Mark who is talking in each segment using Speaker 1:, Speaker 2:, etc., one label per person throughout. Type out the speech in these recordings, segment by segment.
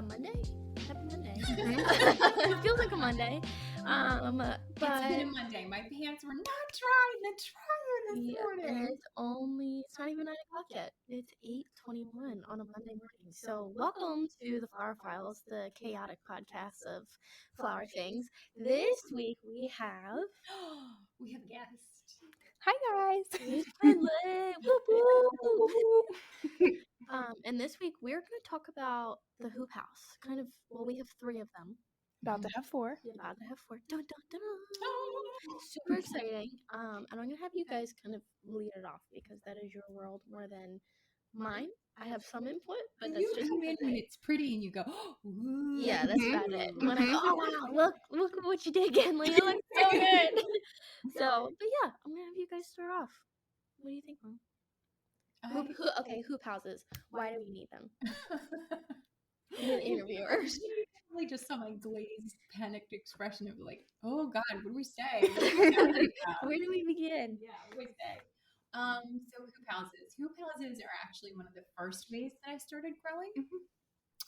Speaker 1: Monday. Happy Monday. It feels like a Monday. But
Speaker 2: it's been a Monday. My pants were not dry in the dryer this morning.
Speaker 1: And it's not even 9 o'clock yet. It's 8:21 on a Monday morning. So welcome to the Flower Files, the chaotic podcast of flower things. This week we have
Speaker 2: a guest.
Speaker 3: Hi guys.
Speaker 1: It's Violet. Woo woo. And this week we're going to talk about the hoop house. We have 3 of them.
Speaker 3: About to have 4.
Speaker 1: About to have 4. Dun, dun, dun. Super exciting. And I'm going to have you guys kind of lead it off because that is your world more than mine. I have some input, but that's just
Speaker 2: come in when it's pretty and you go, ooh.
Speaker 1: Yeah, that's about it. When I go, oh wow, look what you did again, Lillian. Looks so good. But yeah, I'm going to have you guys start off. What do you think, Mom? Hoop houses. Why do we need them? The interviewers.
Speaker 2: I just saw my glazed, panicked expression of like, oh God, what do we say?
Speaker 1: Where do we begin?
Speaker 2: Yeah, what do we say? So hoop houses. Hoop houses are actually one of the first ways that I started growing.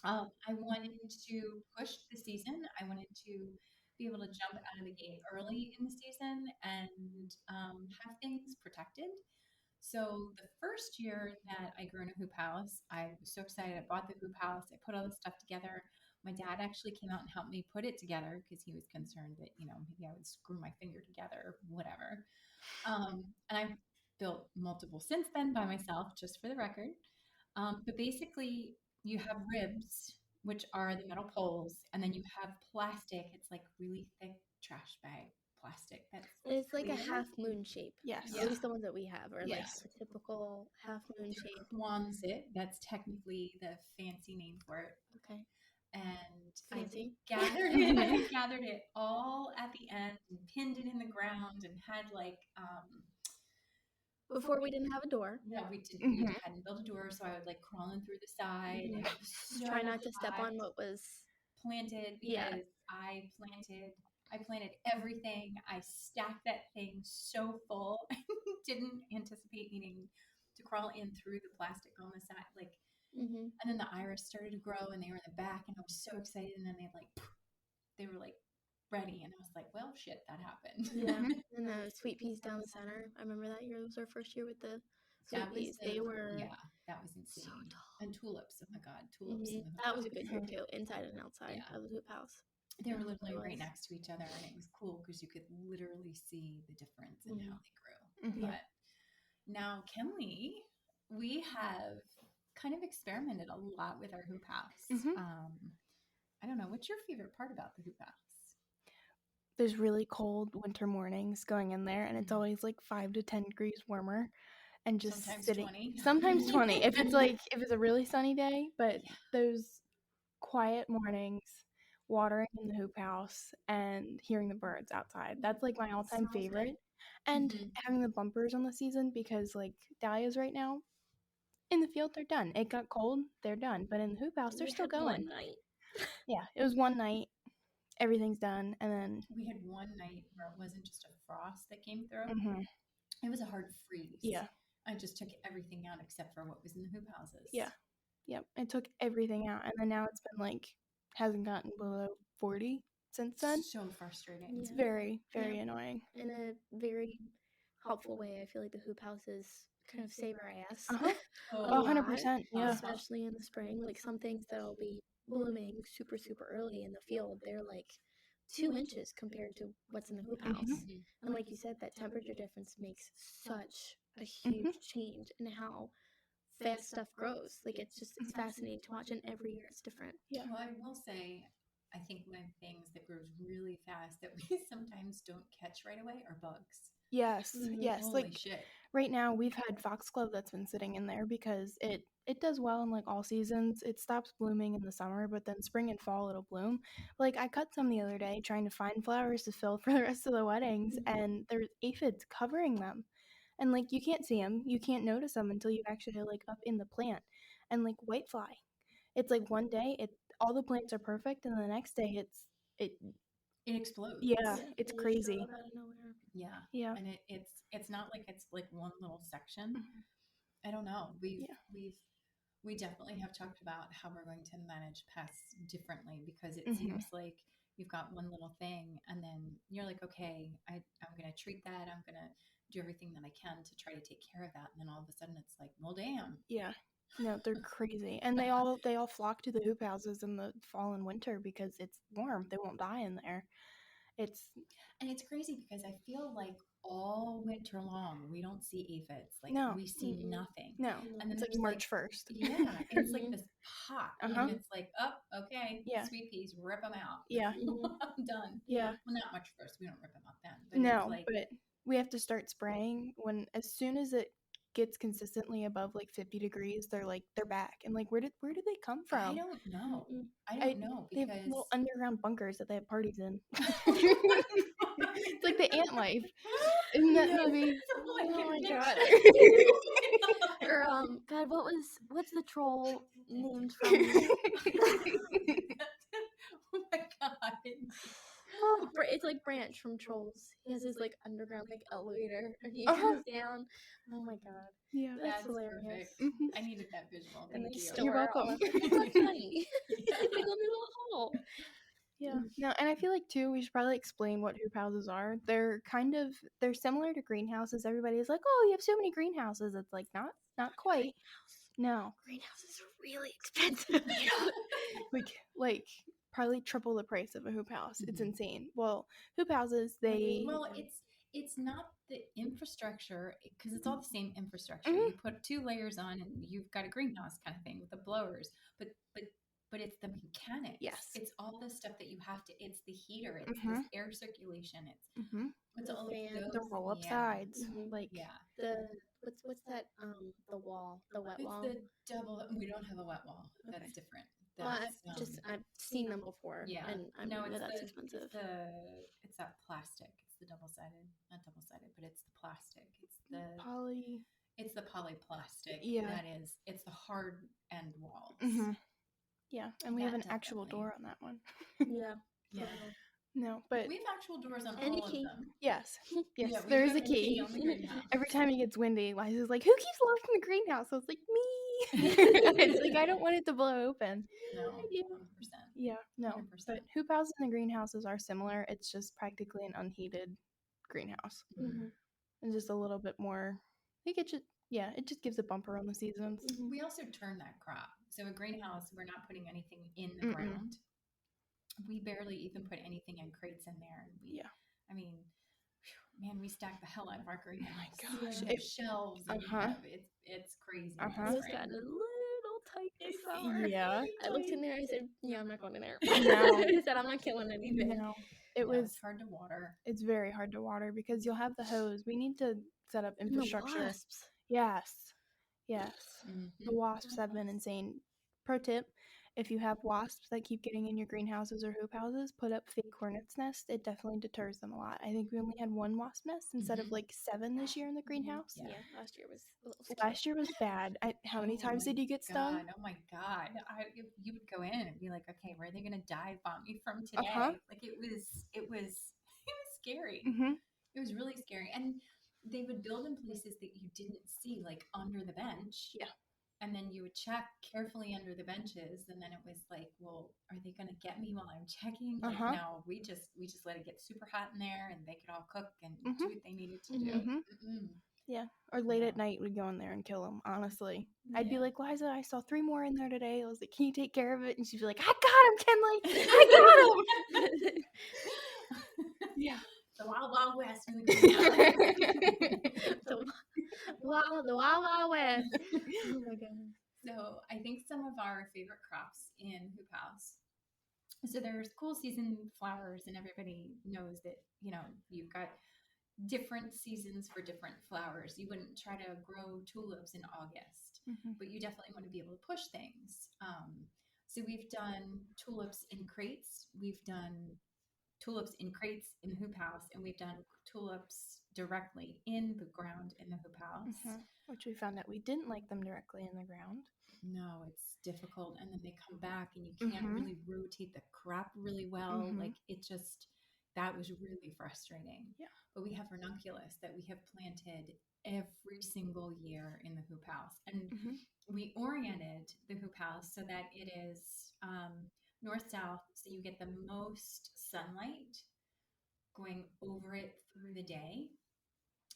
Speaker 2: I wanted to push the season. I wanted to be able to jump out of the gate early in the season and have things protected. So the first year that I grew in a hoop house, I was so excited. I bought the hoop house. I put all the stuff together. My dad actually came out and helped me put it together because he was concerned that, maybe I would screw my finger together or whatever. And I've built multiple since then by myself, just for the record. But basically, you have ribs, which are the metal poles, and then you have plastic. It's like really thick trash bag plastic.
Speaker 1: It's like a half moon shape.
Speaker 3: Yes.
Speaker 1: At least the ones that we have are
Speaker 2: Yes.
Speaker 1: like a typical half moon shape.
Speaker 2: Nuances. That's technically the fancy name for it.
Speaker 1: Okay.
Speaker 2: And
Speaker 1: Fancy.
Speaker 2: I gathered it all at the end and pinned it in the ground and had like
Speaker 1: Before we didn't have a door.
Speaker 2: No, we didn't. We hadn't built a door, so I would like crawl in through the side. And
Speaker 1: Try not to step on what was
Speaker 2: planted because I planted everything. I stacked that thing so full. I didn't anticipate needing to crawl in through the plastic on the side. And then the iris started to grow and they were in the back and I was so excited. And then they were ready. And I was like, well, shit, that happened.
Speaker 1: Yeah. And the sweet peas down the center. I remember that year. It was our first year with the sweet peas. They were
Speaker 2: that was insane.
Speaker 1: So tall.
Speaker 2: And tulips. Oh my God, tulips.
Speaker 1: That was a good year too, inside and outside of the hoop house.
Speaker 2: They were literally right next to each other, and it was cool because you could literally see the difference in how they grew. But now, Kenley, we have kind of experimented a lot with our hoop house. I don't know, what's your favorite part about the hoop house?
Speaker 3: There's really cold winter mornings going in there, and it's always like 5 to 10 degrees warmer. And just
Speaker 2: sometimes
Speaker 3: sitting
Speaker 2: 20.
Speaker 3: Sometimes 20 if it's a really sunny day. But those quiet mornings, watering in the hoop house and hearing the birds outside, that's like my all-time favorite. And having the bumpers on the season, because like dahlias right now in the field, they're done. It got cold, they're done. But in the hoop house, they're still going.
Speaker 1: One night.
Speaker 3: Yeah, it was one night. Everything's done, and then
Speaker 2: we had one night where it wasn't just a frost that came through. It was a hard freeze.
Speaker 3: Yeah.
Speaker 2: I just took everything out except for what was in the hoop houses.
Speaker 3: Yeah. Yep. It took everything out, and then now it's been hasn't gotten below 40 since then.
Speaker 2: So frustrating.
Speaker 3: It's very, very annoying.
Speaker 1: In a very helpful way, I feel like the hoop houses kind of save our ass.
Speaker 3: 100%. Yeah.
Speaker 1: Especially in the spring. Like some things that'll be blooming super, super early in the field, they're like 2 inches compared to what's in the hoop house. And like you said, that temperature difference makes such a huge change in how fast stuff grows. Like it's fascinating to watch, and every year it's different.
Speaker 3: Yeah.
Speaker 2: Well, I will say, I think one of the things that grows really fast that we sometimes don't catch right away are bugs.
Speaker 3: Yes. Yes.
Speaker 2: Holy shit.
Speaker 3: Right now we've had foxglove that's been sitting in there because it does well in all seasons. It stops blooming in the summer, but then spring and fall it'll bloom. I cut some the other day trying to find flowers to fill for the rest of the weddings, and there's aphids covering them. And you can't see them, you can't notice them until you actually up in the plant. And whitefly, it's one day all the plants are perfect, and the next day it
Speaker 2: explodes.
Speaker 3: Yeah, it's crazy.
Speaker 1: Out of nowhere.
Speaker 3: Yeah.
Speaker 2: And it's not like it's one little section. I don't know. We've we definitely have talked about how we're going to manage pests differently, because it
Speaker 3: Mhm.
Speaker 2: seems like you've got one little thing and then you're like, okay, I'm going to treat that. I'm going to do everything that I can to try to take care of that. And then all of a sudden it's like, well, damn.
Speaker 3: Yeah. No, they're crazy. And they all flock to the hoop houses in the fall and winter because it's warm. They won't die in there.
Speaker 2: And it's crazy because I feel like all winter long we don't see aphids. Like
Speaker 3: No.
Speaker 2: we see nothing.
Speaker 3: No.
Speaker 2: And then
Speaker 3: It's like
Speaker 2: there's
Speaker 3: March 1st.
Speaker 2: Yeah, it's like this pop,
Speaker 3: Uh-huh.
Speaker 2: and it's like, oh, okay,
Speaker 3: Yeah.
Speaker 2: sweet peas, rip them out.
Speaker 3: Yeah.
Speaker 2: I'm done.
Speaker 3: Yeah.
Speaker 2: Well, not much first. We don't rip them out then. But
Speaker 3: No,
Speaker 2: it's like,
Speaker 3: but we have to start spraying as soon as it gets consistently above like 50 degrees, they're back. And like, where did they come from?
Speaker 2: I don't know. I don't know
Speaker 3: They
Speaker 2: because
Speaker 3: have little underground bunkers that they have parties in. It's like the ant life. Isn't that movie?
Speaker 1: Oh my god. Or God, what's the troll named from?
Speaker 2: Oh my god.
Speaker 1: Oh, it's like Branch from Trolls. He has his like underground like elevator, and he goes down. Oh my god.
Speaker 3: Yeah,
Speaker 2: That's
Speaker 1: hilarious.
Speaker 2: perfect.
Speaker 3: Mhm.
Speaker 2: I needed that visual.
Speaker 1: And
Speaker 2: Thank
Speaker 1: they
Speaker 2: you.
Speaker 1: store
Speaker 3: You're welcome.
Speaker 1: all of it. It's so funny. They go in their little hole.
Speaker 3: Yeah. No, and I feel like too, we should probably explain what hoop houses are. They're similar to greenhouses. Everybody's like, oh, you have so many greenhouses. It's like not quite. No.
Speaker 1: Greenhouses are really expensive.
Speaker 3: like probably triple the price of a hoop house. It's insane. Well, hoop houses, they
Speaker 2: Well, it's not the infrastructure, because it's all the same infrastructure.
Speaker 3: Mhm.
Speaker 2: You put 2 layers on and you've got a greenhouse kind of thing with the blowers, but it's the mechanics.
Speaker 3: Yes.
Speaker 2: It's all the stuff that you have to. It's the heater. It's
Speaker 3: Mhm.
Speaker 2: this air circulation. It's
Speaker 1: The
Speaker 2: all
Speaker 1: fan,
Speaker 2: of those.
Speaker 3: the roll up
Speaker 2: Yeah.
Speaker 3: sides.
Speaker 1: Mhm.
Speaker 3: Like
Speaker 2: Yeah.
Speaker 1: The what's that? The wall, the wet
Speaker 2: It's
Speaker 1: wall.
Speaker 2: the double. We don't have a wet wall.
Speaker 1: Okay.
Speaker 2: That's different.
Speaker 1: Well,
Speaker 2: That's,
Speaker 1: I've seen them before.
Speaker 2: yeah.
Speaker 1: And I
Speaker 2: No,
Speaker 1: know
Speaker 2: it's
Speaker 1: that's
Speaker 2: the
Speaker 1: expensive.
Speaker 2: it's that plastic. It's the double-sided, not double-sided, but it's the plastic. It's the polyplastic.
Speaker 3: Yeah.
Speaker 2: It's the hard end walls.
Speaker 3: Mhm. Yeah, and we have
Speaker 2: That
Speaker 3: an actual
Speaker 2: definitely.
Speaker 3: door on that one.
Speaker 1: Yeah.
Speaker 2: Yeah.
Speaker 3: No, but
Speaker 2: We have actual doors on
Speaker 1: And a
Speaker 2: all of
Speaker 1: key.
Speaker 2: them.
Speaker 3: yes. Yes,
Speaker 2: Yeah, we
Speaker 3: there
Speaker 2: do
Speaker 3: is a
Speaker 2: have
Speaker 3: key.
Speaker 2: on the greenhouse.
Speaker 3: Every time it gets windy, Liza's like, who keeps locking the greenhouse? I was like, me. It's like, I don't want it to blow open.
Speaker 2: No, 100%.
Speaker 3: Yeah, no.
Speaker 2: 100%.
Speaker 3: But hoop houses and greenhouses are similar. It's just practically an unheated greenhouse.
Speaker 1: Mhm.
Speaker 3: And just a little bit more, I think it just gives a bumper on the seasons.
Speaker 2: We also turn that crop. So a greenhouse, we're not putting anything in the
Speaker 3: Mm-mm.
Speaker 2: ground. We barely even put anything in crates in there. I mean, man, we stack the hell out of our greenhouse.
Speaker 3: Oh my gosh.
Speaker 2: We have shelves and we have, it's crazy.
Speaker 3: Uh-huh.
Speaker 1: It's got a little tight this summer.
Speaker 3: Yeah.
Speaker 1: I looked in there. I said, "Yeah, I'm not going in there."
Speaker 3: No.
Speaker 1: I said, "I'm not killing anything."
Speaker 3: No. It's
Speaker 2: hard to water.
Speaker 3: It's very hard to water because you'll have the hose. We need to set up infrastructure.
Speaker 1: The wasps.
Speaker 3: Yes. Yes.
Speaker 2: Mhm.
Speaker 3: The wasps have been insane. Pro tip, if you have wasps that keep getting in your greenhouses or hoop houses, put up fake hornet's nest. It definitely deters them a lot. I think we only had 1 wasp nest instead of like 7 this year in the greenhouse.
Speaker 2: Yeah.
Speaker 1: Last year was a little scary.
Speaker 3: Last year was bad. How many times did you get stung?
Speaker 2: Oh my god! You would go in and be like, okay, where are they going to dive bomb me from today? Like it was scary.
Speaker 3: Mm-hmm.
Speaker 2: It was really scary, and they would build in places that you didn't see, like under the bench.
Speaker 3: Yeah.
Speaker 2: And then you would check carefully under the benches, and then it was like, well, are they going to get me while I'm checking? Like, no, we just let it get super hot in there, and they could all cook and do what they needed to do.
Speaker 3: Yeah. Or late at night, we'd go in there and kill them, honestly. I'd be like, Liza, I saw 3 more in there today. I was like, can you take care of it? And she'd be like, I got him, Kenley. I got him. Yeah.
Speaker 2: The Wild Wild West. Really
Speaker 1: the Wild Wild West. Oh my goodness.
Speaker 2: So I think some of our favorite crops in Hoop House. So there's cool season flowers, and everybody knows that, you've got different seasons for different flowers. You wouldn't try to grow tulips in August, but you definitely want to be able to push things. So we've done tulips in crates. We've done tulips in crates in the hoop house, and we've done tulips directly in the ground in the hoop house.
Speaker 3: Which we found out we didn't like them directly in the ground.
Speaker 2: No, it's difficult, and then they come back and you can't really rotate the crop really well. Like that was really frustrating.
Speaker 3: Yeah.
Speaker 2: But we have ranunculus that we have planted every single year in the hoop house, and we oriented the hoop house so that it is north-south, so you get the most sunlight going over it through the day.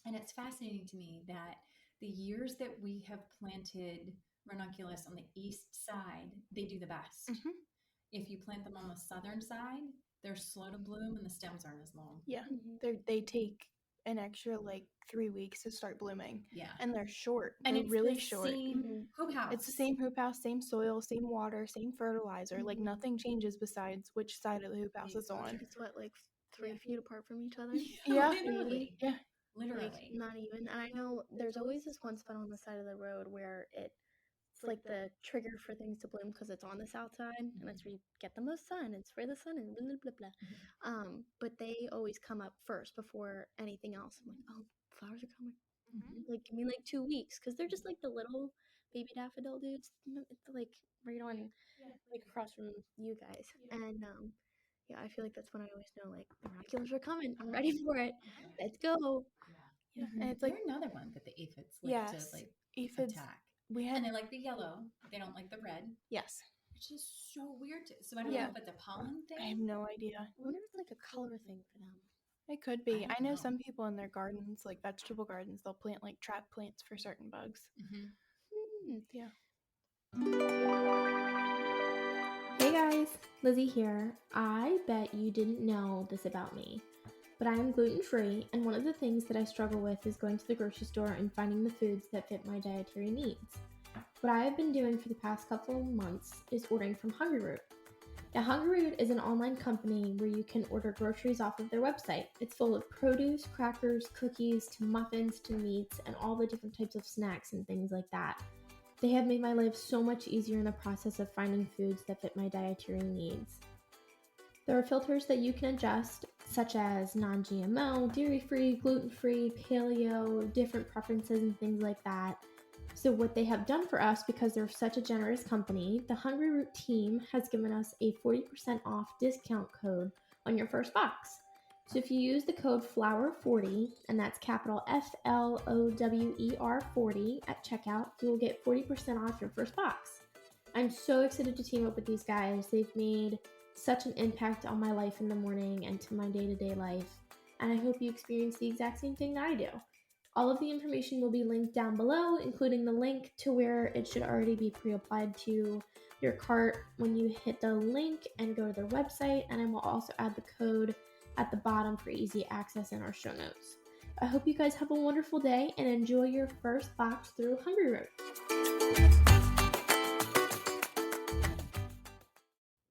Speaker 2: And it's fascinating to me that the years that we have planted ranunculus on the east side, they do the best.
Speaker 3: Mhm.
Speaker 2: If you plant them on the southern side, they're slow to bloom and the stems aren't as long.
Speaker 3: Yeah, they take an extra like 3 weeks to start blooming,
Speaker 2: Yeah.
Speaker 3: and they're short.
Speaker 2: And
Speaker 3: They're
Speaker 2: it's
Speaker 3: really
Speaker 2: the
Speaker 3: short.
Speaker 2: same hoop house.
Speaker 3: It's the same hoop house, same soil, same water, same fertilizer. Like
Speaker 1: Mhm.
Speaker 3: nothing changes besides which side of the hoop house it's on.
Speaker 1: It's what, like 3
Speaker 2: Yeah.
Speaker 1: feet apart from each other?
Speaker 3: Yeah.
Speaker 2: Literally.
Speaker 3: Yeah.
Speaker 2: Literally.
Speaker 1: Like, not even. And I know there's always this one spot on the side of the road where it's like the trigger for things to bloom because it's on the south side and it's where you get the most sun. It's where the sun is, blah, blah, blah, blah. But they always come up first before anything else. I'm like, oh, flowers are coming. Like, give me like 2 weeks because they're just like the little baby daffodil dudes. It's like right on, like across from you guys. And yeah, I feel like that's when I always know like the ranunculus are coming. I'm ready for it. Let's go.
Speaker 3: Yeah.
Speaker 2: Mhm.
Speaker 3: And it's like,
Speaker 2: They're another one that the aphids like
Speaker 3: yes,
Speaker 2: to like
Speaker 3: aphids.
Speaker 2: attack.
Speaker 3: We
Speaker 2: And
Speaker 3: had,
Speaker 2: they like the yellow. They don't like the red,
Speaker 3: yes.
Speaker 2: which is so weird. So I don't
Speaker 3: Yeah.
Speaker 2: know if it's a pollen thing.
Speaker 3: I have no idea.
Speaker 1: I wonder if it's like a color thing for them.
Speaker 3: It could be.
Speaker 2: don't
Speaker 3: I know
Speaker 2: know.
Speaker 3: some people in their gardens, like vegetable gardens, they'll plant like trap plants for certain bugs. Yeah.
Speaker 4: Hey guys, Lizzie here. I bet you didn't know this about me, but I am gluten free, and one of the things that I struggle with is going to the grocery store and finding the foods that fit my dietary needs. What I have been doing for the past couple of months is ordering from Hungry Root. Now, Hungry Root is an online company where you can order groceries off of their website. It's full of produce, crackers, cookies, to muffins, to meats, and all the different types of snacks and things like that. They have made my life so much easier in the process of finding foods that fit my dietary needs. There are filters that you can adjust, such as non-GMO, dairy-free, gluten-free, paleo, different preferences and things like that. So what they have done for us, because they're such a generous company, the Hungry Root team has given us a 40% off discount code on your first box. So if you use the code FLOWER40, and that's capital FLOWER 40 at checkout, you will get 40% off your first box. I'm so excited to team up with these guys. They've made such an impact on my life in the morning and to my day-to-day life, and I hope you experience the exact same thing that I do. All of the information will be linked down below, including the link to where it should already be pre-applied to your cart when you hit the link and go to their website, and I will also add the code at the bottom for easy access in our show notes. I hope you guys have a wonderful day and enjoy your first box through Hungry Root.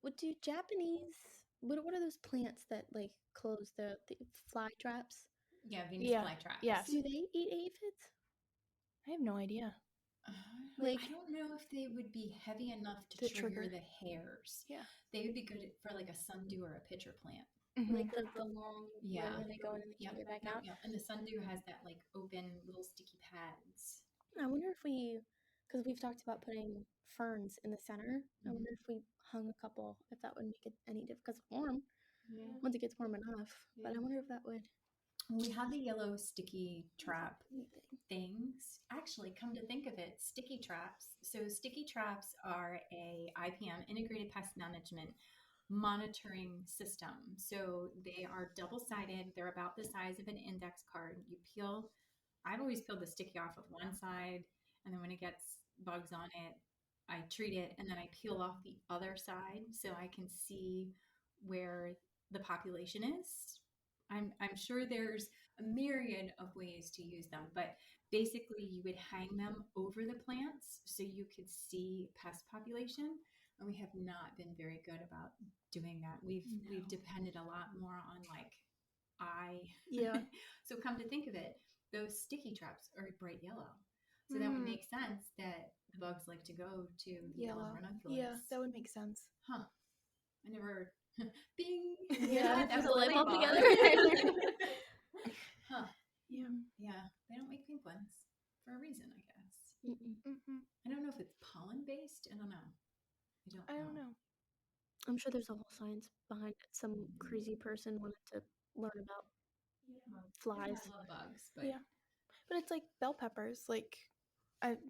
Speaker 1: What do Japanese? What are those plants that like close the fly traps?
Speaker 2: Yeah, Venus
Speaker 3: Yeah.
Speaker 2: flytraps.
Speaker 3: Yes.
Speaker 1: Do they eat aphids?
Speaker 3: I have no idea.
Speaker 2: Like, I don't know if they would be heavy enough to
Speaker 3: To
Speaker 2: trigger
Speaker 3: trigger.
Speaker 2: the hairs.
Speaker 3: Yeah.
Speaker 2: They would be good for like a sundew or a pitcher plant.
Speaker 1: Like the long
Speaker 2: Yeah.
Speaker 1: where they go in and they can't get back out.
Speaker 2: Yeah. And the sundew has that like open little sticky pads.
Speaker 1: I wonder if because we've talked about putting ferns in the center. I wonder if we hung a couple, if that would make it any different. Because it's warm.
Speaker 2: Yeah.
Speaker 1: Once it gets warm enough. But I wonder if that would.
Speaker 2: We have the yellow sticky trap
Speaker 1: Anything.
Speaker 2: things. Actually, come to think of it, sticky traps. So sticky traps are a IPM, Integrated Pest Management monitoring system. So they are double-sided. They're about the size of an index card. I've always peeled the sticky off of one side, and then when it gets bugs on it, I treat it, and then I peel off the other side so I can see where the population is. I'm sure there's a myriad of ways to use them, but basically you would hang them over the plants so you could see pest population, and we have not been very good about doing that. We've depended a lot more on like eye.
Speaker 3: Yeah.
Speaker 2: So come to think of it, those sticky traps are bright yellow. So that would make sense that the bugs like to go to the yellow ranunculus.
Speaker 3: Yeah, that would make sense.
Speaker 2: Huh. I never bing.
Speaker 1: Yeah,
Speaker 2: that
Speaker 1: put
Speaker 2: was
Speaker 1: the light bulb
Speaker 2: bulb.
Speaker 1: together.
Speaker 2: Huh.
Speaker 3: Yeah.
Speaker 2: Yeah. They don't make pink ones for a reason, I guess.
Speaker 3: Mm-hmm.
Speaker 2: I don't know if it's pollen based. I don't know.
Speaker 3: I don't know.
Speaker 1: I'm sure there's a whole science behind it. Some crazy person wanted to learn about flies.
Speaker 2: I love bugs, but
Speaker 3: Yeah. But it's like bell peppers. Like,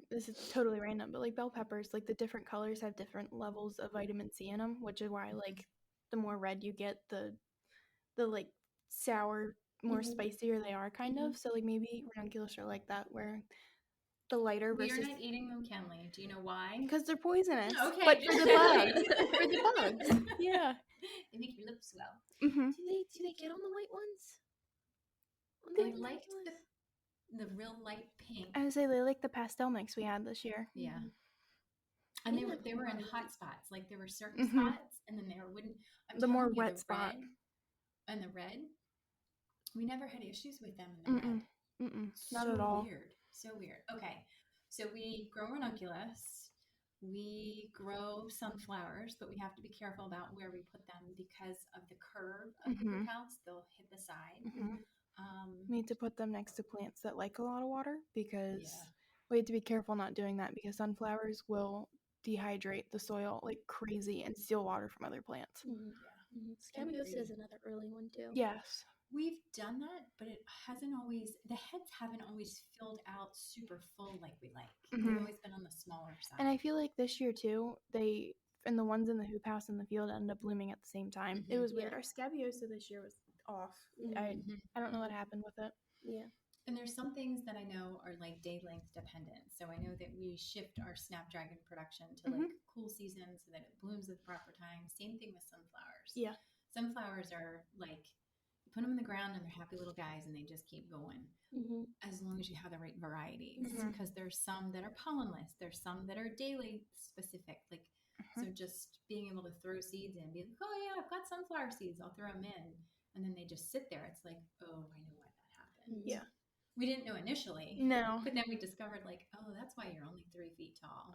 Speaker 3: this is totally random, but like bell peppers, like the different colors have different levels of vitamin C in them, which is why like the more red you get, the like sour, more spicier they are, kind of. So like maybe ranunculus are like that, where the lighter
Speaker 2: We are
Speaker 3: versus
Speaker 2: not eating them, Kenley. Do you know why?
Speaker 3: because they're poisonous.
Speaker 2: Okay,
Speaker 3: but for
Speaker 2: just
Speaker 3: the bugs,
Speaker 2: checking.
Speaker 3: for the bugs, yeah.
Speaker 2: They make your lips swell.
Speaker 3: Mm-hmm.
Speaker 1: Do they get on the white ones? On
Speaker 2: They
Speaker 1: white
Speaker 2: liked
Speaker 1: ranunculus?
Speaker 2: the real light pink.
Speaker 3: I would say they like the pastel mix we had this year.
Speaker 2: Yeah.
Speaker 1: Mm-hmm.
Speaker 2: And
Speaker 1: They have
Speaker 2: they
Speaker 1: a
Speaker 2: were in
Speaker 1: lot of
Speaker 2: hot spots. Like there were certain
Speaker 3: Mhm.
Speaker 2: spots, and then there wouldn't. I'm
Speaker 3: The more
Speaker 2: telling you,
Speaker 3: wet
Speaker 2: the
Speaker 3: spot.
Speaker 2: red and the red, we never had issues with them in the red.
Speaker 3: Not at all.
Speaker 2: So weird. Okay, so we grow ranunculus, we grow sunflowers, but we have to be careful about where we put them because of the curve of the hoop house. They'll hit the side.
Speaker 3: We need to put them next to plants that like a lot of water because
Speaker 2: Yeah.
Speaker 3: we have to be careful not doing that because sunflowers will dehydrate the soil like crazy and steal water from other plants.
Speaker 1: Scabious is another early one too.
Speaker 3: Yes.
Speaker 2: We've done that, but it hasn't always, the heads haven't always filled out super full like we like. They've always been on the smaller side.
Speaker 3: And I feel like this year too, and the ones in the hoop house and the field ended up blooming at the same time. It was weird. Our scabiosa this year was off. I don't know what happened with it.
Speaker 1: Yeah.
Speaker 2: And there's some things that I know are like day length dependent. So I know that we shift our snapdragon production to like cool season so that it blooms at the proper time. Same thing with sunflowers.
Speaker 3: Yeah.
Speaker 2: Sunflowers are like, you put them in the ground and they're happy little guys and they just keep going as long as you have the right varieties. Because there's some that are pollenless. There's some that are day length specific. Like, so just being able to throw seeds in, be like, oh yeah, I've got sunflower seeds. I'll throw them in. And then they just sit there. It's like, oh, I know why that happened.
Speaker 3: Yeah.
Speaker 2: We didn't know initially.
Speaker 3: No.
Speaker 2: But then we discovered like, oh, that's why you're only 3 feet tall.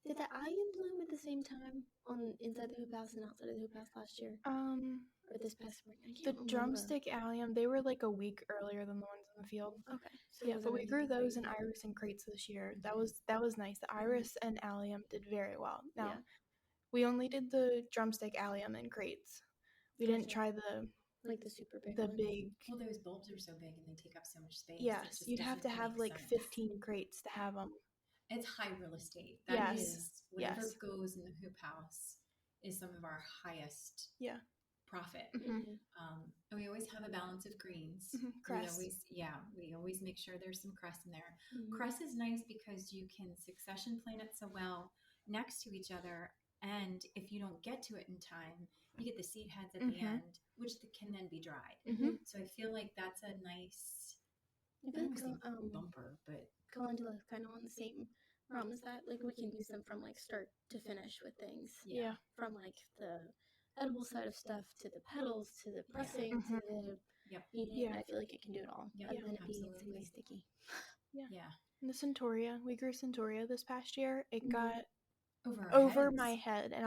Speaker 1: Did the allium bloom at the same time on inside the hoop house and outside of the hoop house last year? Or this past spring? I
Speaker 3: The
Speaker 1: can't remember.
Speaker 3: drumstick allium, they were like a week earlier than the ones in the field.
Speaker 1: Okay. So
Speaker 3: Yeah, but we grew those in iris and crates this year. That was nice. The iris and allium did very well. Now, we only did the drumstick allium in crates. We didn't try the
Speaker 1: super big
Speaker 3: the
Speaker 1: ones.
Speaker 3: big.
Speaker 2: Well, those bulbs are so big and they take up so much space.
Speaker 3: Yes, you'd have to have like 15 crates to have them.
Speaker 2: It's high real estate. That is whatever
Speaker 3: Yes.
Speaker 2: goes in the hoop house is some of our highest profit. And we always have a balance of greens.
Speaker 3: Cress.
Speaker 2: We always make sure there's some cress in there. Cress is nice because you can succession plant it so well next to each other. And if you don't get to it in time, you get the seed heads at the end, which can then be dried. So I feel like that's a nice bumper, but
Speaker 1: calendula kind of on the same realm as that. Like we can use them from like start to finish with things.
Speaker 3: Yeah.
Speaker 1: From like the edible side of stuff to the petals to the pressing to the eating. I feel like it can do it all. Other than it being insanely sticky.
Speaker 3: Yeah. And the centoria, we grew centoria this past year. It got
Speaker 2: over
Speaker 3: my head, and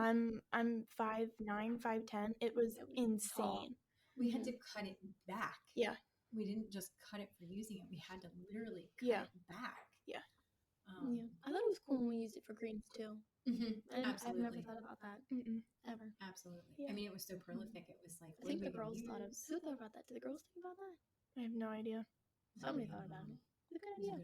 Speaker 3: I'm 5'9", 5'10". It was insane.
Speaker 2: We had to cut it back.
Speaker 3: Yeah.
Speaker 2: We didn't just cut it for using it. We had to literally cut it back.
Speaker 3: Yeah.
Speaker 1: I thought it was cool when we used it for greens too. I've never thought about that ever.
Speaker 2: Absolutely. Yeah. I mean, it was so prolific. It was like,
Speaker 1: I think the girls thought of. Who thought about that? Did the girls think about that?
Speaker 3: I have no idea.
Speaker 1: Somebody thought about it. It's a good idea.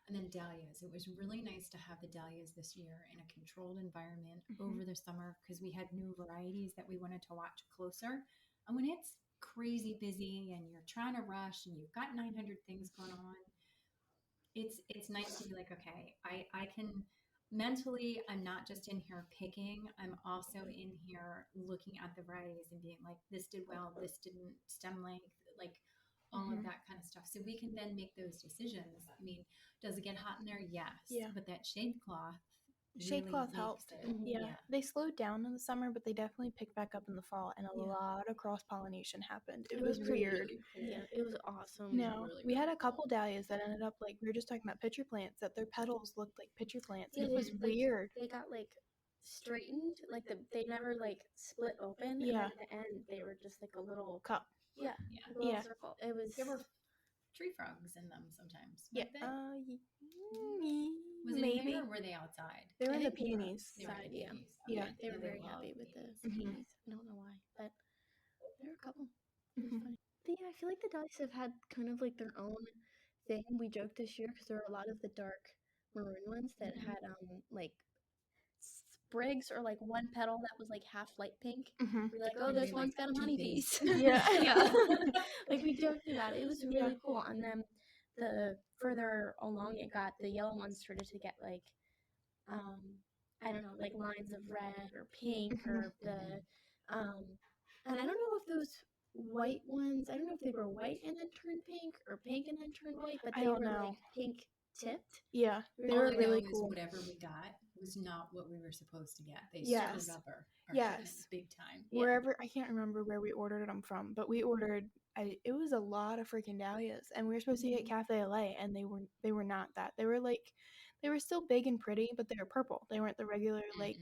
Speaker 2: And then dahlias. It was really nice to have the dahlias this year in a controlled environment over the summer because we had new varieties that we wanted to watch closer. And when it's crazy busy and you're trying to rush and you've got 900 things going on, it's nice to be like, okay, I can mentally, I'm not just in here picking, I'm also in here looking at the varieties and being like, this did well, this didn't, stem length, like all of that kind of stuff. So we can then make those decisions. I mean, does it get hot in there? Yes. Yeah. But that shade cloth
Speaker 3: helped. Yeah. They slowed down in the summer, but they definitely picked back up in the fall, and a lot of cross-pollination happened. It was weird.
Speaker 1: Yeah, it was awesome.
Speaker 3: No, we had a couple dahlias that ended up like, we were just talking about pitcher plants, that their petals looked like pitcher plants. It was weird.
Speaker 1: They got like straightened, like they never like split open. And at the end, they were just like a little
Speaker 3: cup.
Speaker 1: Yeah. A little circle. It was.
Speaker 2: There were tree frogs in them sometimes.
Speaker 3: Yeah.
Speaker 2: Was it
Speaker 3: maybe.
Speaker 2: Or were they outside?
Speaker 3: They were in the peonies.
Speaker 1: Side, yeah.
Speaker 3: Yeah.
Speaker 1: They were very happy with the peonies. I don't know why, but there were a couple. It was funny. But yeah, I feel like the dahlias have had kind of like their own thing. We joked this year because there were a lot of the dark maroon ones that had like sprigs or like one petal that was like half light pink. We're like, oh, this one's got a honeybees.
Speaker 3: Yeah.
Speaker 1: Yeah. Like we joked about it. It was really cool. And then the further along it got, the yellow ones started to get like I don't know, like lines of red or pink or the and I don't know if those white ones, I don't know if they were white and then turned pink or pink and then turned white, but
Speaker 3: I
Speaker 1: they
Speaker 3: don't
Speaker 1: were
Speaker 3: know.
Speaker 1: like pink tipped.
Speaker 3: Yeah, they
Speaker 2: All
Speaker 3: were
Speaker 2: I know
Speaker 3: really
Speaker 2: is
Speaker 3: cool.
Speaker 2: whatever we got was not what we were supposed to get. They
Speaker 3: Yes.
Speaker 2: screwed up our
Speaker 3: Yes.
Speaker 2: shipment big time.
Speaker 3: Wherever, I can't remember where we ordered them from, but we ordered, it was a lot of freaking dahlias, and we were supposed to get Cafe LA, and they were not that. They were still big and pretty, but they were purple. They weren't the regular like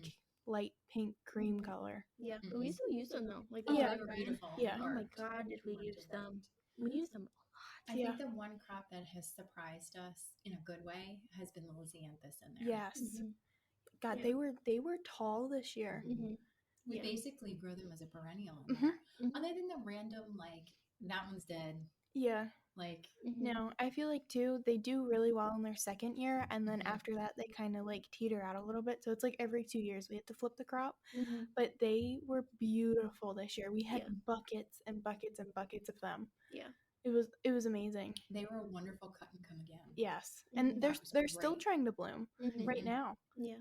Speaker 3: light pink cream color.
Speaker 1: Yeah, but we still use them though. Like
Speaker 2: Oh,
Speaker 3: Yeah.
Speaker 2: they were beautiful.
Speaker 3: Yeah.
Speaker 1: Oh my god, did we use them? We use them a lot.
Speaker 2: I think the one crop that has surprised us in a good way has been the lisianthus in there.
Speaker 3: Yes. God, they were tall this year.
Speaker 2: We basically grow them as a perennial in there. Other than the random, like, that one's dead.
Speaker 3: Yeah.
Speaker 2: Like,
Speaker 3: No, I feel like too, they do really well in their second year, and then after that, they kind of like teeter out a little bit. So it's like every 2 years we have to flip the crop. But they were beautiful this year. We had buckets and buckets and buckets of them.
Speaker 1: Yeah.
Speaker 3: It was amazing.
Speaker 2: They were a wonderful cut and come again.
Speaker 3: Yes. And
Speaker 2: That was
Speaker 3: they're still
Speaker 2: great.
Speaker 3: trying to bloom right now.
Speaker 1: Yeah.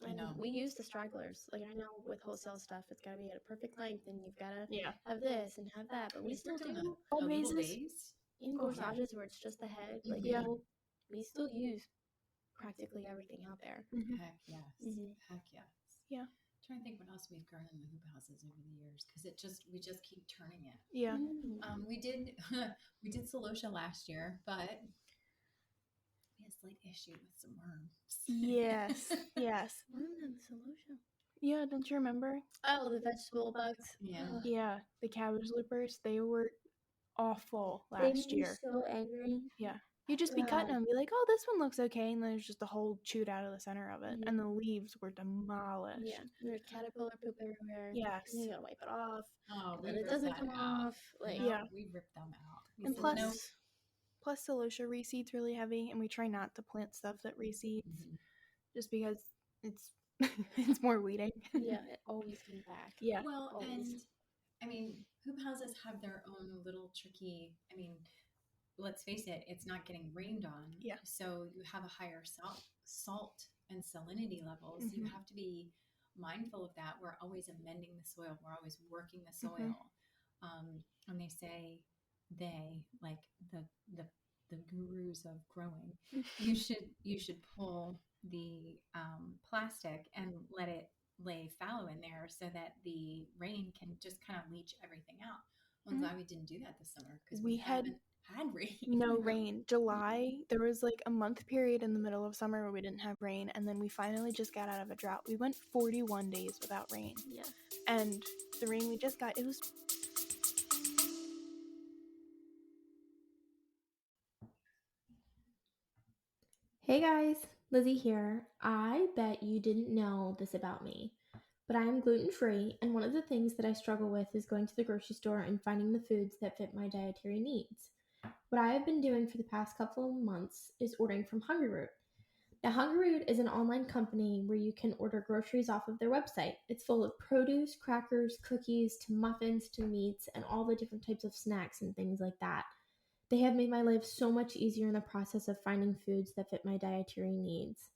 Speaker 2: I know.
Speaker 1: We use the stragglers. Like I know with wholesale stuff, it's gotta be at a perfect length, and you've gotta
Speaker 3: Yeah.
Speaker 1: have this and have that. But we still do
Speaker 2: A little
Speaker 3: vases.
Speaker 2: vase.
Speaker 1: in corsages where it's just the head. Like we still use practically everything out there.
Speaker 2: Heck yes. Heck yes.
Speaker 3: Yeah.
Speaker 2: I'm trying to think what else we've grown in the hoop houses over the years because we just keep turning it.
Speaker 3: Yeah.
Speaker 2: We did celosia last year, but we had a slight issue with some worms.
Speaker 3: Yes. Yes.
Speaker 1: Worm and celosia.
Speaker 3: Yeah, don't you remember?
Speaker 1: Oh, the vegetable bugs.
Speaker 2: Yeah.
Speaker 3: Yeah, the cabbage loopers, they were awful
Speaker 1: They made
Speaker 3: last
Speaker 1: me
Speaker 3: year.
Speaker 1: so angry.
Speaker 3: Yeah. You'd just be cutting them and be like, oh, this one looks okay. And then there's just a hole chewed out of the center of it. And the leaves were demolished.
Speaker 1: Yeah, there's caterpillar poop everywhere.
Speaker 3: Yes.
Speaker 1: And you gotta wipe it off.
Speaker 2: Oh,
Speaker 1: And then it doesn't come off. Like,
Speaker 3: Yeah.
Speaker 2: We ripped them out. We
Speaker 3: And
Speaker 2: said,
Speaker 3: plus,
Speaker 2: "Nope."
Speaker 3: plus celosia reseed's really heavy. And we try not to plant stuff that reseeds just because it's it's more weeding.
Speaker 1: yeah, it always comes back.
Speaker 3: Yeah.
Speaker 2: Well,
Speaker 1: Always.
Speaker 2: and I mean, hoop houses have their own little tricky. I mean, let's face it, it's not getting rained on.
Speaker 3: Yeah.
Speaker 2: So you have a higher salt and salinity levels. You have to be mindful of that. We're always amending the soil. We're always working the soil. And they say like the gurus of growing, you should pull the plastic and let it lay fallow in there so that the rain can just kind of leach everything out. I'm glad we didn't do that this summer because we haven't had rain.
Speaker 3: No rain. July, there was like a month period in the middle of summer where we didn't have rain, and then we finally just got out of a drought. We went 41 days without rain.
Speaker 1: Yeah.
Speaker 3: And the rain we just got, it was...
Speaker 4: Hey guys, Lizzie here. I bet you didn't know this about me, but I am gluten-free, and one of the things that I struggle with is going to the grocery store and finding the foods that fit my dietary needs. What I have been doing for the past couple of months is ordering from Hungry Root. Now, Hungry Root is an online company where you can order groceries off of their website. It's full of produce, crackers, cookies, to muffins, to meats, and all the different types of snacks and things like that. They have made my life so much easier in the process of finding foods that fit my dietary needs.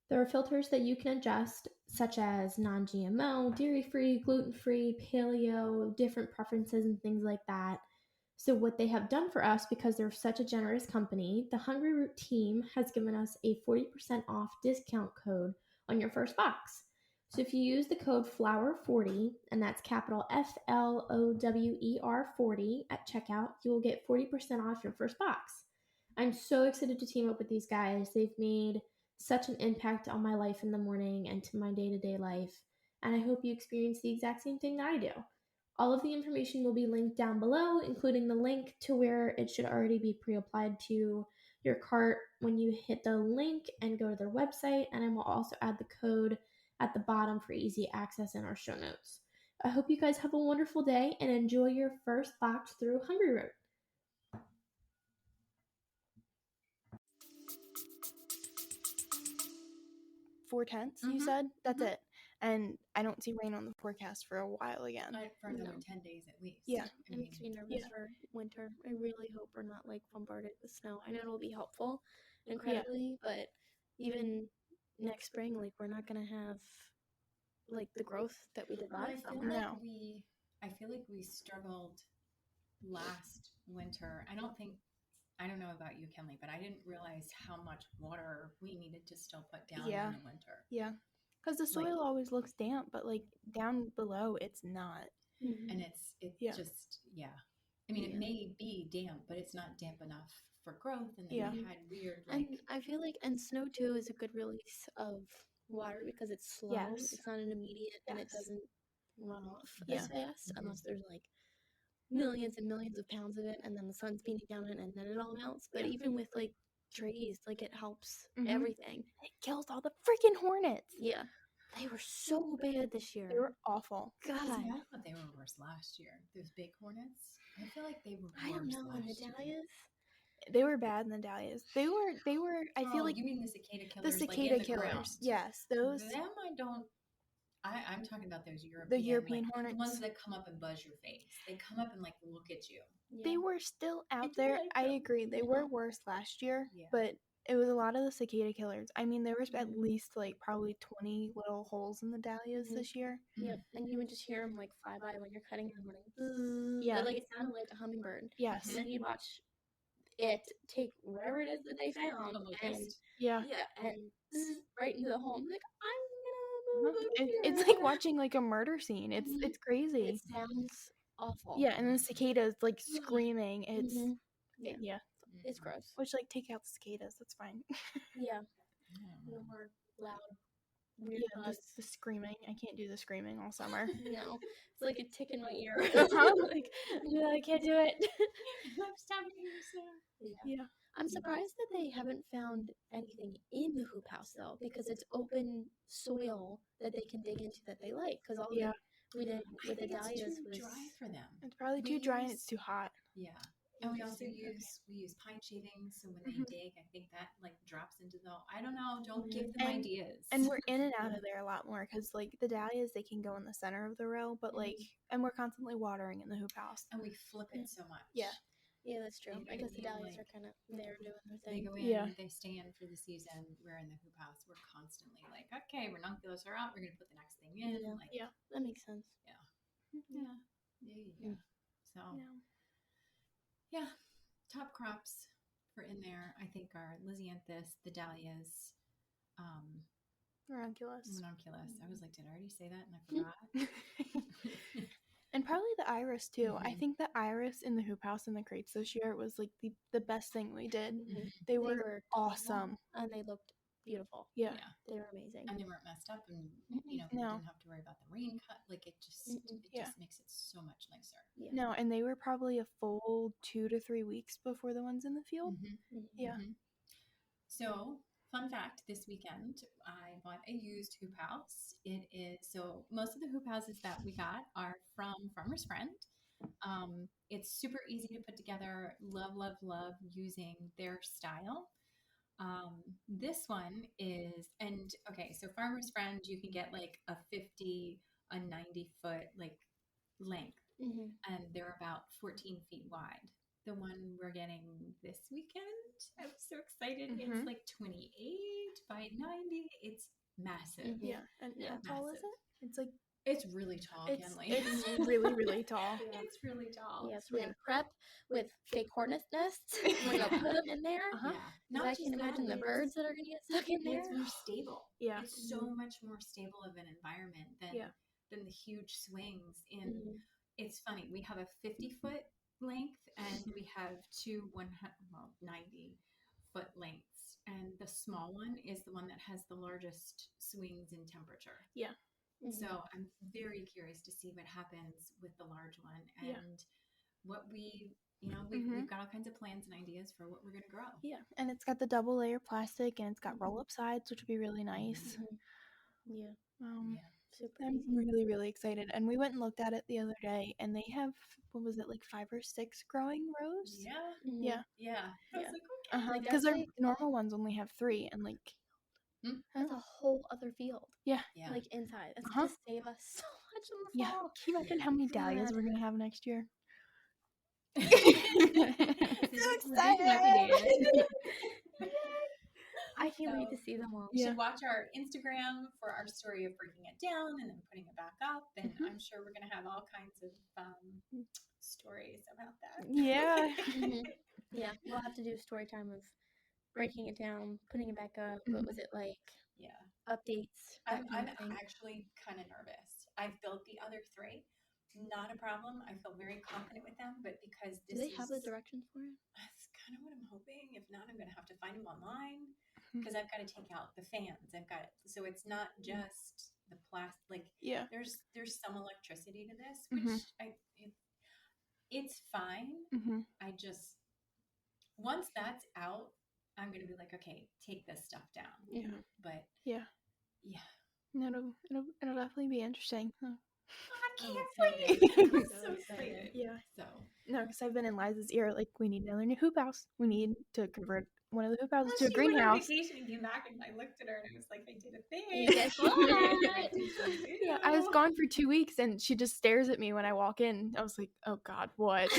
Speaker 4: There are filters that you can adjust, such as non-GMO, dairy-free, gluten-free, paleo, different preferences and things like that. So what they have done for us, because they're such a generous company, the Hungry Root team has given us a 40% off discount code on your first box. So if you use the code FLOWER40, and that's capital FLOWER 40 at checkout, you will get 40% off your first box. I'm so excited to team up with these guys. They've made such an impact on my life in the morning and to my day-to-day life, and I hope you experience the exact same thing that I do. All of the information will be linked down below, including the link to where it should already be pre-applied to your cart when you hit the link and go to their website, and I will also add the code at the bottom for easy access in our show notes. I hope you guys have a wonderful day and enjoy your first box through Hungry Root.
Speaker 3: 4/10, you
Speaker 2: Mhm,
Speaker 3: said? That's
Speaker 2: mhm.
Speaker 3: it. And I don't see rain on the forecast for a while again.
Speaker 2: For another
Speaker 1: No.
Speaker 2: 10 days at least.
Speaker 3: Yeah.
Speaker 2: I
Speaker 1: It makes me
Speaker 2: mean,
Speaker 1: nervous for winter. I really hope we're not like bombarded with snow. I know it'll be helpful incredibly, but even next spring, like we're not gonna have like the growth that we did
Speaker 2: well, I
Speaker 1: last
Speaker 2: feel
Speaker 1: summer.
Speaker 2: like
Speaker 3: No.
Speaker 2: we struggled last winter. I don't know about you, Kenley, but I didn't realize how much water we needed to still put down
Speaker 3: Yeah.
Speaker 2: in the winter.
Speaker 3: Yeah. Because the soil always looks damp, but like down below, it's not.
Speaker 1: Mhm.
Speaker 2: And it's
Speaker 3: Yeah.
Speaker 2: just, I mean, it
Speaker 1: Yeah.
Speaker 2: may be damp, but it's not damp enough for growth. And then
Speaker 3: Yeah.
Speaker 2: we had weird,
Speaker 1: And I feel like, and snow too is a good release of water because it's slow.
Speaker 3: Yes.
Speaker 1: It's not an immediate, and it
Speaker 3: Yes.
Speaker 1: doesn't run off
Speaker 3: Yeah.
Speaker 1: as fast
Speaker 2: Mhm.
Speaker 1: unless there's like millions and millions of pounds of it, and then the sun's beating down on it, and then it all melts. But even with like trees, like it helps
Speaker 3: Mhm.
Speaker 1: everything.
Speaker 3: It kills all the freaking hornets.
Speaker 1: Yeah, they were so bad this year.
Speaker 3: They were awful.
Speaker 1: God,
Speaker 2: See, I thought they were worse last year. Those big hornets. I feel like they were
Speaker 1: I don't
Speaker 2: worse
Speaker 1: know. And the
Speaker 2: last year.
Speaker 1: dahlias,
Speaker 3: They were bad in the dahlias. They were. I feel like
Speaker 2: you mean the cicada
Speaker 3: the
Speaker 2: killers,
Speaker 3: cicada
Speaker 2: like in the
Speaker 3: killers.
Speaker 2: ground.
Speaker 3: Yes, those.
Speaker 2: Them I don't. I'm talking about those European,
Speaker 3: The European
Speaker 2: like,
Speaker 3: hornets.
Speaker 2: the ones that come up and buzz your face. They come up and like look at you.
Speaker 3: They were still out
Speaker 2: do
Speaker 3: there.
Speaker 2: like
Speaker 3: I
Speaker 2: them.
Speaker 3: agree. They were worse last year,
Speaker 2: Yeah.
Speaker 3: but it was a lot of the cicada killers. I mean, there was at least like probably 20 little holes in the dahlias this year.
Speaker 1: Yep, and you would just hear them like fly by when you're cutting them, like,
Speaker 3: Yeah.
Speaker 1: like it sounded like a hummingbird.
Speaker 3: Yes.
Speaker 1: And then you'd watch it take whatever it is that they found,
Speaker 2: A
Speaker 1: and
Speaker 2: locust.
Speaker 3: Yeah.
Speaker 1: and right into the home. Like I'm gonna move over
Speaker 3: It's
Speaker 1: here.
Speaker 3: like watching like a murder scene. It's
Speaker 1: Mhm.
Speaker 3: crazy.
Speaker 1: It sounds awful.
Speaker 3: Yeah, and the cicadas like screaming. It's
Speaker 1: Yeah.
Speaker 3: yeah.
Speaker 1: It's gross.
Speaker 3: Which like take out the cicadas. That's fine.
Speaker 1: Yeah,
Speaker 2: Mm.
Speaker 1: no more loud, weird
Speaker 3: Yeah,
Speaker 1: bugs.
Speaker 3: the screaming. I can't do the screaming all summer.
Speaker 1: No, it's like a tick in my ear.
Speaker 3: Uh-huh.
Speaker 1: Like, no, I can't do it.
Speaker 2: I'm stopping you, sir.
Speaker 3: Yeah.
Speaker 1: I'm surprised that they haven't found anything in the hoop house though, because it's open soil that they can dig into that they like. Because all
Speaker 3: Yeah.
Speaker 1: we did
Speaker 2: I
Speaker 1: with the
Speaker 2: think it's
Speaker 1: dahlias
Speaker 2: too
Speaker 1: was
Speaker 2: dry for them.
Speaker 3: It's probably
Speaker 2: We
Speaker 3: too dry and
Speaker 2: use-
Speaker 3: it's too hot.
Speaker 2: Yeah. And we also
Speaker 1: Interesting.
Speaker 2: use pine shavings, so when
Speaker 3: Mhm.
Speaker 2: they dig, I think that like drops into the. I don't know. Don't
Speaker 1: Mhm.
Speaker 2: give them ideas.
Speaker 3: And we're in and out of there a lot more because like the dahlias they can go in the center of the row, but like and we're constantly watering in the hoop house.
Speaker 2: And we flip it so much.
Speaker 3: Yeah.
Speaker 1: Yeah, that's true.
Speaker 2: You know
Speaker 1: I
Speaker 2: what
Speaker 1: guess
Speaker 2: I
Speaker 1: the
Speaker 2: mean?
Speaker 1: dahlias
Speaker 2: Like,
Speaker 1: are kind of there doing their
Speaker 2: They
Speaker 1: thing.
Speaker 2: go in,
Speaker 3: Yeah.
Speaker 2: they stay in for the season. We're in the hoop house. We're constantly like, okay, ranunculus are out. We're gonna put the next thing in.
Speaker 1: Yeah.
Speaker 2: Like,
Speaker 3: Yeah.
Speaker 1: That makes sense.
Speaker 2: yeah. So yeah, top crops for in there I think are Lisianthus, the dahlias,
Speaker 3: Ranunculus.
Speaker 2: ranunculus. I was like, did I already say that and I forgot?
Speaker 3: And probably the iris too. I
Speaker 2: Mhm.
Speaker 3: think the iris in the hoop house and the crates this year was like the best thing we did.
Speaker 1: Mhm.
Speaker 3: They were awesome.
Speaker 1: And they looked beautiful.
Speaker 3: Yeah.
Speaker 2: Yeah.
Speaker 1: They were amazing.
Speaker 2: And they weren't messed up, and we
Speaker 3: No.
Speaker 2: didn't have to worry about the rain cut. Like it just
Speaker 3: Yeah.
Speaker 2: just makes it so much nicer.
Speaker 1: Yeah.
Speaker 3: No, and they were probably a full 2 to 3 weeks before the ones in the field.
Speaker 1: Mhm.
Speaker 3: Yeah.
Speaker 2: So, fun fact: this weekend I bought a used hoop house. It is so most of the hoop houses that we got are from Farmer's Friend. It's super easy to put together. Love using their style. This one is, and okay, so Farmer's Friend, you can get like a 50, a 90-foot like length,
Speaker 1: Mhm.
Speaker 2: and they're about 14 feet wide. The one we're getting this weekend, I'm so excited.
Speaker 3: Mhm.
Speaker 2: It's like 28 by 90. It's massive.
Speaker 1: Mhm.
Speaker 3: Yeah. And
Speaker 1: Yeah.
Speaker 3: how tall is
Speaker 2: Massive.
Speaker 3: it? It's like
Speaker 2: It's really tall, Kenley.
Speaker 3: it's really really tall.
Speaker 1: Yeah.
Speaker 2: It's really tall.
Speaker 1: Yes, we're gonna prep with fake hornet nests. We're gonna put them in there.
Speaker 3: Uh-huh.
Speaker 2: Yeah.
Speaker 1: Because I can imagine the birds that are gonna get stuck in there.
Speaker 2: It's more stable.
Speaker 3: Yeah.
Speaker 2: It's so much more stable of an environment than
Speaker 3: Yeah.
Speaker 2: than the huge swings. And
Speaker 1: Mhm.
Speaker 2: it's funny. We have a 50-foot length, and we have two 90-foot lengths. And the small one is the one that has the largest swings in temperature.
Speaker 3: Yeah.
Speaker 1: Mhm.
Speaker 2: So I'm very curious to see what happens with the large one and
Speaker 3: Yeah.
Speaker 2: what we've got all kinds of plans and ideas for what we're going to grow.
Speaker 3: Yeah. And it's got the double layer plastic and it's got roll up sides, which would be really nice.
Speaker 1: Mhm. Yeah,
Speaker 2: Yeah.
Speaker 1: super
Speaker 3: I'm
Speaker 1: easy.
Speaker 3: really, really excited. And we went and looked at it the other day, and they have, what was it, like 5 or 6 growing rows?
Speaker 2: Yeah.
Speaker 1: Mhm.
Speaker 3: Yeah.
Speaker 2: Yeah. I was
Speaker 1: Yeah.
Speaker 2: like, okay.
Speaker 1: Like,
Speaker 3: Because our
Speaker 1: definitely-
Speaker 3: normal ones only have 3, and like
Speaker 1: That's a whole other field.
Speaker 3: Yeah.
Speaker 2: Yeah.
Speaker 1: Like inside. That's
Speaker 3: Uh-huh.
Speaker 1: gonna save us so much in the
Speaker 3: Yeah.
Speaker 1: fall.
Speaker 3: Can you imagine how many dahlias we're gonna have next year?
Speaker 2: So
Speaker 1: excited. I can't wait to see them all.
Speaker 2: You
Speaker 3: Yeah.
Speaker 2: should watch our Instagram for our story of breaking it down and then putting it back up. And I'm sure we're going to have all kinds of stories about that.
Speaker 3: Yeah.
Speaker 1: Yeah, we'll have to do a story time of breaking it down, putting it back up. What was it like?
Speaker 2: Yeah.
Speaker 1: Updates. That
Speaker 2: I'm
Speaker 1: kind of thing.
Speaker 2: actually kind of nervous. I've built the other 3. Not a problem. I feel very confident with them, but because
Speaker 1: Do they have the directions for it?
Speaker 2: That's kind of what I'm hoping. If not, I'm going to have to find them online because I've got to take out the fans. So it's not just the plastic. Like,
Speaker 3: Yeah.
Speaker 2: there's some electricity to this, which it's fine. I just, once that's out, I'm going to be like, okay, take this stuff down.
Speaker 3: Yeah.
Speaker 2: But
Speaker 3: yeah. It'll definitely be interesting. Huh?
Speaker 2: I can't wait. I'm so excited.
Speaker 3: Yeah.
Speaker 2: So.
Speaker 3: No, because I've been in Liza's ear. Like, we need another new hoop house. We need to convert one of the hoop houses to a greenhouse.
Speaker 2: She went on vacation and came back, and I looked at her and I was like, I did a thing.
Speaker 1: You guess what?
Speaker 3: Yeah, I was gone for 2 weeks, and she just stares at me when I walk in. I was like, oh God, what?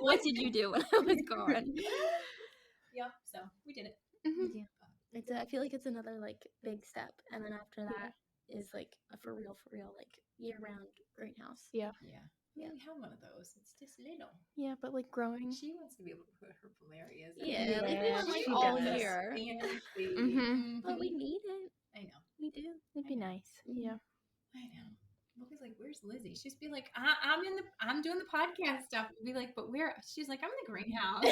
Speaker 1: What did you do when I was gone?
Speaker 2: Yep. So we did it.
Speaker 1: Yeah. It's I feel like it's another like big step, and then after that is like a for real like year-round greenhouse.
Speaker 3: Yeah.
Speaker 2: We have one of those. It's just little.
Speaker 3: Yeah, but like growing.
Speaker 2: She wants to be able to put her plumerias.
Speaker 1: Yeah, like we want like all year. But we need it.
Speaker 2: I know.
Speaker 1: We do.
Speaker 3: It'd be nice. Yeah.
Speaker 2: I know. We'll be like, "Where's Lizzie?" She's be like, I'm doing the podcast stuff." We'll be like, "But where?" She's like, "I'm in the greenhouse."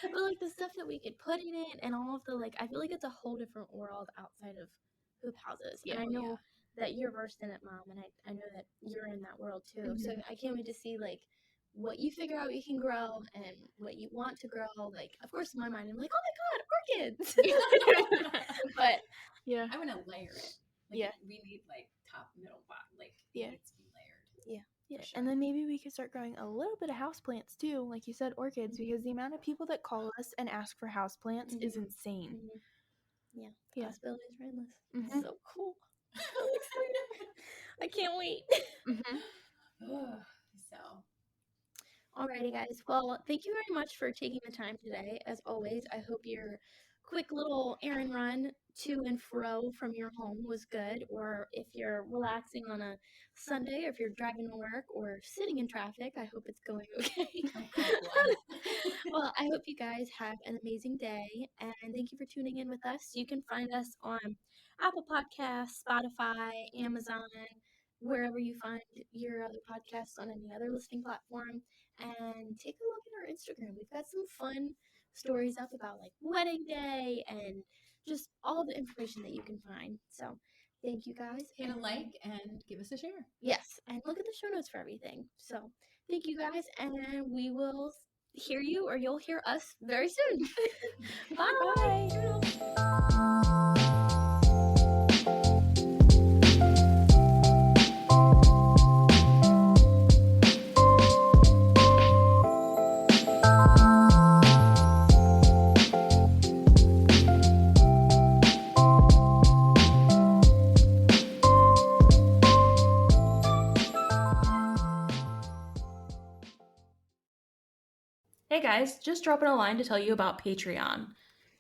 Speaker 1: But like the stuff that we could put in it and all of the like, I feel like it's a whole different world outside of hoop houses.
Speaker 3: Yeah.
Speaker 1: And I know that you're versed in it, Mom, and I know that you're in that world too. So I can't wait to see like what you figure out you can grow and what you want to grow. Like, of course, in my mind, I'm like, oh my God, orchids. But
Speaker 3: yeah,
Speaker 2: I want to layer it. Like, we need like top, middle, bottom. Like, it needs to be layered.
Speaker 3: Yeah,
Speaker 2: sure.
Speaker 3: And then maybe we could start growing a little bit of houseplants too, like you said, orchids, because the amount of people that call us and ask for houseplants is insane.
Speaker 1: Yeah,
Speaker 3: Yeah.
Speaker 1: possibilities are endless. So cool. I'm excited. I can't wait.
Speaker 2: So,
Speaker 1: alrighty, guys. Well, thank you very much for taking the time today. As always, I hope your quick little errand run to and fro from your home was good, or if you're relaxing on a Sunday, or if you're driving to work or sitting in traffic, I hope it's going okay. Well, I hope you guys have an amazing day, and thank you for tuning in with us. You can find us on Apple Podcasts, Spotify, Amazon, wherever you find your other podcasts on any other listening platform, and take a look at our Instagram. We've got some fun stories up about like wedding day and just all the information that you can find. So thank you guys.
Speaker 2: hit a like and give us a share.
Speaker 1: Yes, and look at the show notes for everything. So thank you guys, and we will hear you, or you'll hear us very soon. Bye. Bye.
Speaker 5: Hey guys, just dropping a line to tell you about Patreon.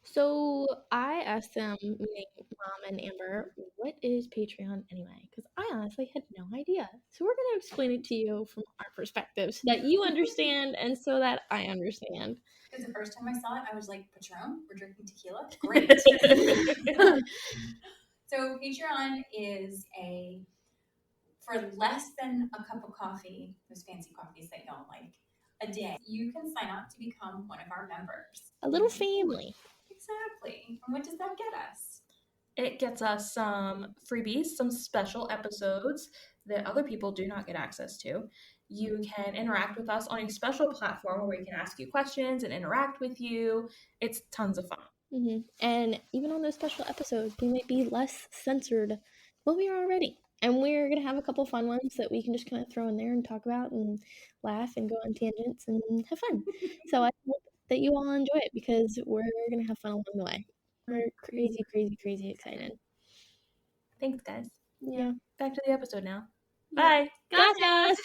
Speaker 1: So I asked them, meaning Mom and Amber, what is Patreon anyway? Because I honestly had no idea. So we're going to explain it to you from our perspective so that you understand and so that I understand.
Speaker 2: Because the first time I saw it, I was like, Patron, we're drinking tequila? Great. So Patreon is for less than a cup of coffee, those fancy coffees that y'all like, a day, you can sign up to become one of our members.
Speaker 1: A little family.
Speaker 2: Exactly. And what does that get us?
Speaker 5: It gets us some freebies, some special episodes that other people do not get access to. You can interact with us on a special platform where we can ask you questions and interact with you. It's tons of fun.
Speaker 1: And even on those special episodes, we might be less censored than we are already. And we're going to have a couple fun ones that we can just kind of throw in there and talk about and laugh and go on tangents and have fun. So I hope that you all enjoy it because we're going to have fun along the way. We're crazy excited.
Speaker 5: Thanks, guys.
Speaker 1: Yeah.
Speaker 5: Back to the episode now.
Speaker 1: Yeah.
Speaker 5: Bye.
Speaker 1: Gotcha.